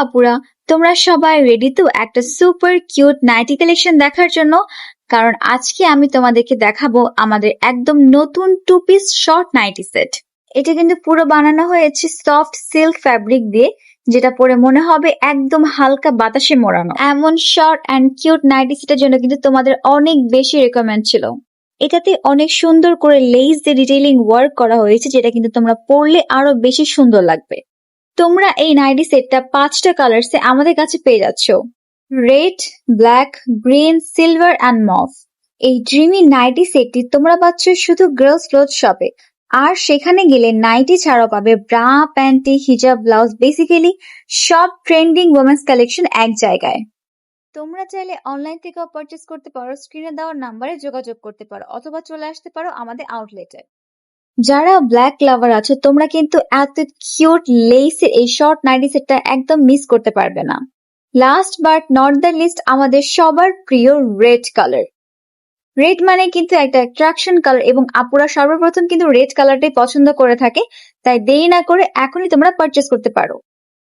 আপুরা, তোমরা সবাই রেডি তো একটা সুপার কিউট নাইটি কালেকশন দেখার জন্য? কারণ আজকে আমি তোমাদেরকে দেখাবো আমাদের একদম নতুন two piece short nightie set. এটা কিন্তু পুরো বানানো হয়েছে সফট সিল্ক ফ্যাব্রিক দিয়ে, যেটা পরে মনে হবে একদম হালকা বাতাসে মোড়ানো। এমন শর্ট অ্যান্ড কিউট নাইটি সেটের জন্য কিন্তু তোমাদের অনেক বেশি রিকমেন্ড ছিল। এটাতে অনেক সুন্দর করে লেস দিয়ে ডিটেইলিং ওয়ার্ক করা হয়েছে, যেটা কিন্তু তোমরা পরলে আরো বেশি সুন্দর লাগবে। তোমরা এই নাইটি সেটটা 5টা কালার্সে আমাদের কাছে পেয়ে যাচ্ছ: red, black, green, silver and mauve. এই ড্রিমি নাইটি সেটটি তোমরা পাচ্ছ শুধু গার্লস ক্লথ শপে। আর সেখানে গেলে নাইটি ছাড়াও পাবে ব্রা, প্যান্টি, হিজাব, ব্লাউজ, বেসিক্যালি সব ট্রেন্ডিং ওমেন্স কালেকশন এক জায়গায়। তোমরা চাইলে অনলাইন থেকেও পারচেস করতে পারো, স্ক্রিনে দেওয়ার নাম্বারে যোগাযোগ করতে পারো, অথবা চলে আসতে পারো আমাদের আউটলেটে। যারা ব্ল্যাক লাভার আছো, তোমরা কিন্তু এত কিউট লেসের এই শর্ট নাইটি সেটটা একদম মিস করতে পারবে না। Last but not the least, আমাদের সবার প্রিয় রেড কালার। রেড মানে কিন্তু একটা অ্যাট্রাকশন কালার, এবং আপুরা সর্বপ্রথম কিন্তু রেড কালারটাই পছন্দ করে থাকে। তাই দেরি না করে এখনই তোমরা পারচেস করতে পারো।